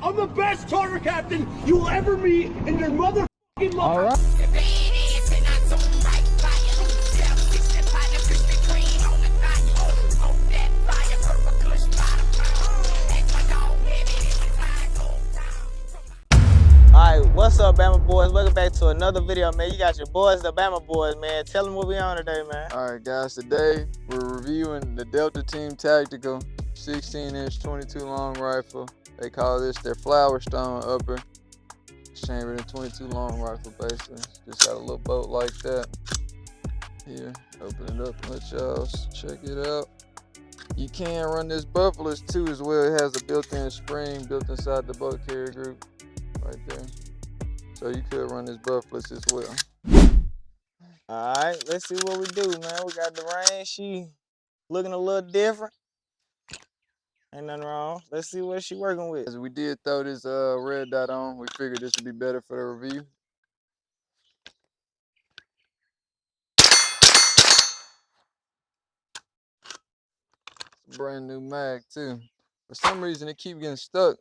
I'm the best charter captain you will ever meet in your motherfucking life. All right. Alright, what's up, Bama boys? Welcome back to another video, man. You got your boys, the Bama boys, man. Tell them what we on today, man. Alright, guys, today we're reviewing the Delta Team Tactical 16-inch 22 long rifle. They call this their FlowerStone upper. It's chambered in 22 long rifle, basically. Just got a little bolt like that. Here, open it up and let y'all check it out. You can run this Buffalo's too as well. It has a built-in spring built inside the boat carrier group right there. So you could run this Buffalo's as well. Alright, let's see what we do, man. We got the range. She looking a little different. Ain't nothing wrong. Let's see what she working with. As we did throw this red dot on, we figured this would be better for the review. It's a brand new mag too. For some reason it keeps getting stuck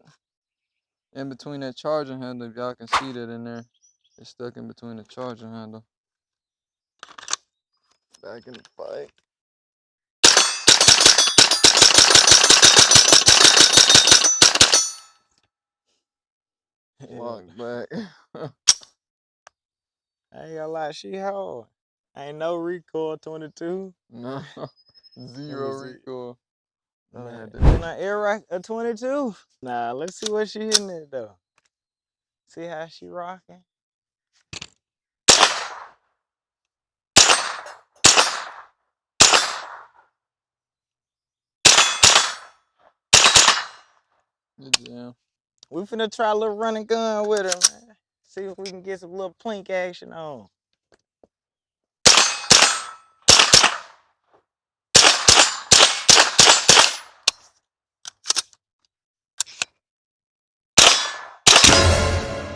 in between that charging handle. If y'all can see that in there, it's stuck in between the charging handle. Back in the fight. Walk back. I ain't gonna lie, she hard. Ain't no recoil 22. No, zero recoil. Can I air rock a 22? Nah, let's see what she hitting it though. See how she rocking. Good jam. We finna try a little running gun with her, man. See if we can get some little plink action on.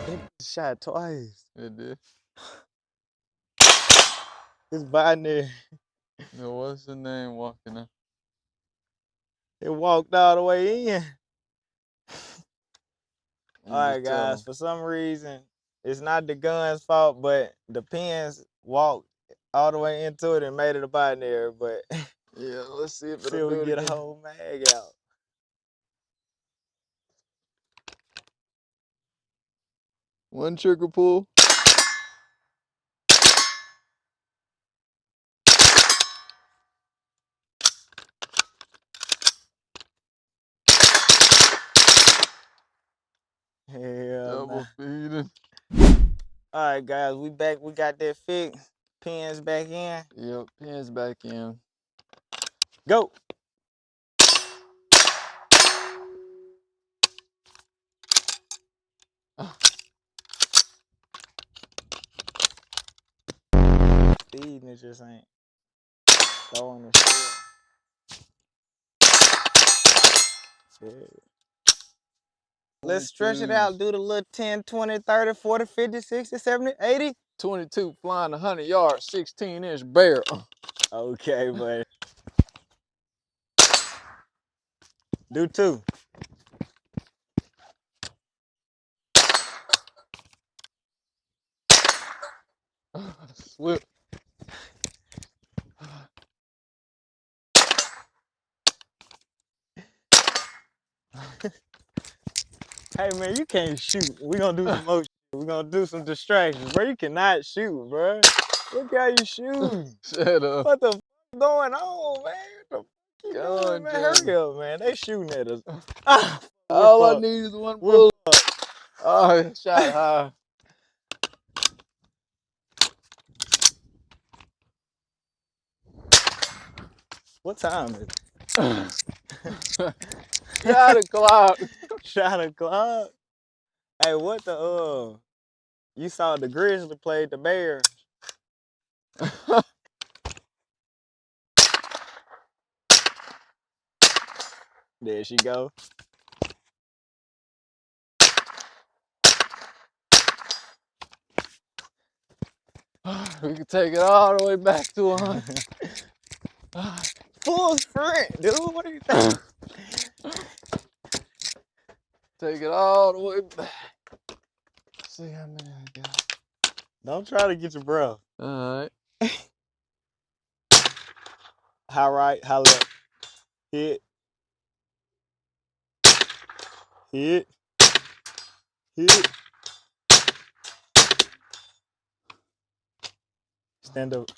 It shot twice. It did. It's binary. Now, what's the name walking up? It walked all the way in. Alright guys, for some reason, it's not the gun's fault, but the pins walked all the way into it and made it a binary, but yeah, let's see if till we get a whole mag out. One trigger pull. Hell Double feeding. Alright guys, we back. We got that fixed. Pins back in. Yep, pins back in. Go. Feeding it just ain't throwing the shit. Yeah. Let's stretch it out. Do the little 10, 20, 30, 40, 50, 60, 70, 80. 22 flying 100 yards, 16-inch barrel. Okay, buddy. Do 2. Slip. Hey man, you can't shoot. We gonna do some more. We gonna do some distractions, bro. You cannot shoot, bro. Look how you shoot. Shut up. What the f going on, man? What the f you doing, man? Damn. Hurry up, man. They shooting at us. All I need is one bullet. Oh, shot high. What time is it? Shot o'clock. Shot o'clock. Hey, what the you saw the Grizzly played the Bears. There she go. We can take it all the way back to 100. Full sprint, dude. What are you thinking? Take it all the way back. See how many I got. Don't try to get your breath. All right. High right, high left. Hit. Hit. Hit. Stand up.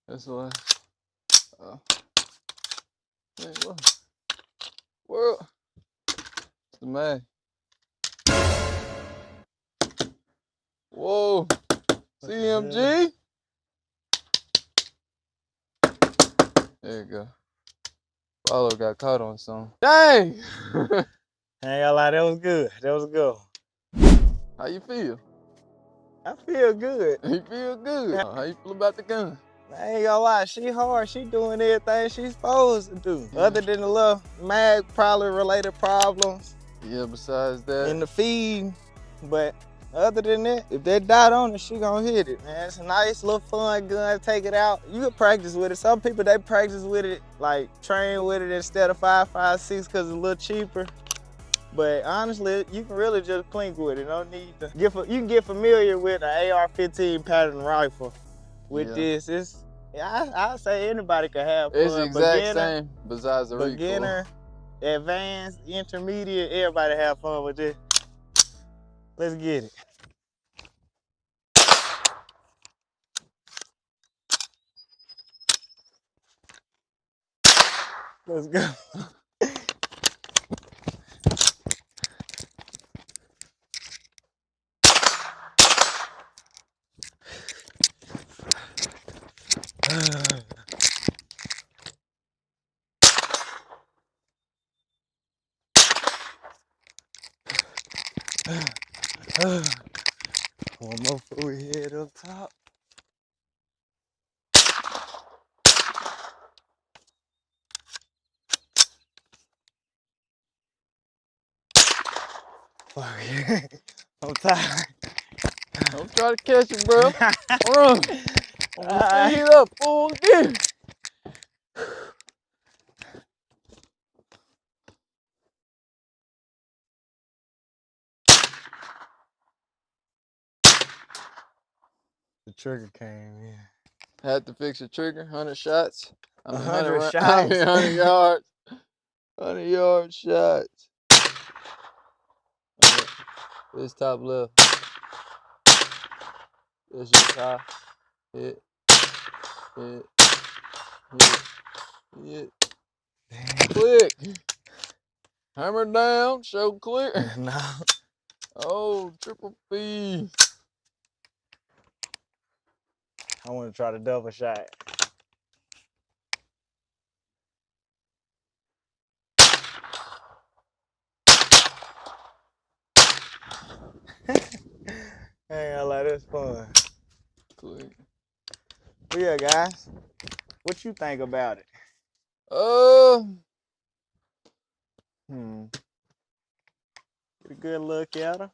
That's why. Hey, what? World. It's the man. Whoa. CMG. There you go. Follow got caught on something. Dang! Ain't gonna lie, that was good. That was good. How you feel? I feel good. You feel good? How you feel about the gun? I ain't gonna lie, she hard. She doing everything she's supposed to do. Yeah. Other than the little mag probably related problems. Yeah, besides that. In the feed. But other than that, if they dot on it, she gonna hit it, man. It's a nice little fun gun, take it out. You can practice with it. Some people, they practice with it, like train with it instead of 5.56 because it's a little cheaper. But honestly, you can really just clink with it. No need to you can get familiar with an AR-15 pattern rifle. With this, it's I say anybody can have fun. It's the exact same besides the beginner, advanced, intermediate, everybody have fun with this. Let's get it. Let's go. One more before we head up top. Fuck yeah. I'm tired. Don't try to catch it, bro. Run. Speed up, full gear. The trigger came in. Had to fix the trigger, 100 shots. 100 shots. 100 yards. 100 yard shots. Okay. This top left. This is high. Hit. Hit. Hit. Hit. Damn. Click. Hammer down. Show clear. No. Oh, triple P. I want to try the double shot. Hey, I like this fun. Click. But yeah, guys, what you think about it? Get a good look at her.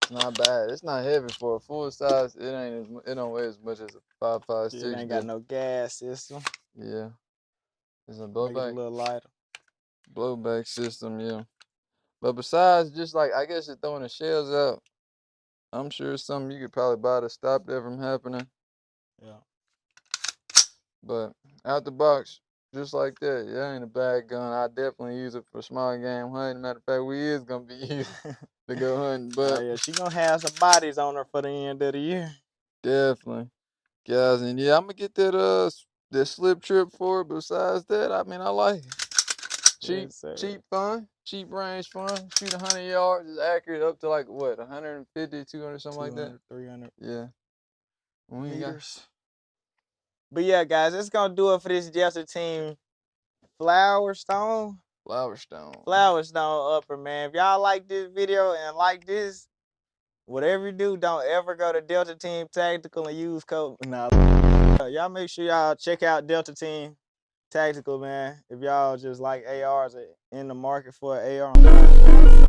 Not bad. It's not heavy for a full size. It don't weigh as much as a 5.56. It ain't got no gas system. Yeah. It's a Make it blowback. a little lighter. Blowback system, yeah. But besides just like, I guess it's throwing the shells out, I'm sure it's something you could probably buy to stop that from happening. Yeah. But out the box, just like that, yeah, ain't a bad gun. I definitely use it for small game hunting. Matter of fact, we is gonna be using to go hunting. But oh yeah, she gonna have some bodies on her for the end of the year. definitely, guys, and yeah, I'm gonna get that slip trip for it. Besides that, I mean, I like it. Cheap fun, cheap range fun. Shoot 100 yards is accurate up to like what, 150, 200, something like that. 300. Yeah. Meters. But yeah, guys, that's gonna do it for this Davidson Team FlowerStone. FlowerStone upper, man. If y'all like this video and like this, whatever you do, don't ever go to Delta Team Tactical and use code. Nah, y'all make sure y'all check out Delta Team Tactical, man. If y'all just like ARs in the market for an AR.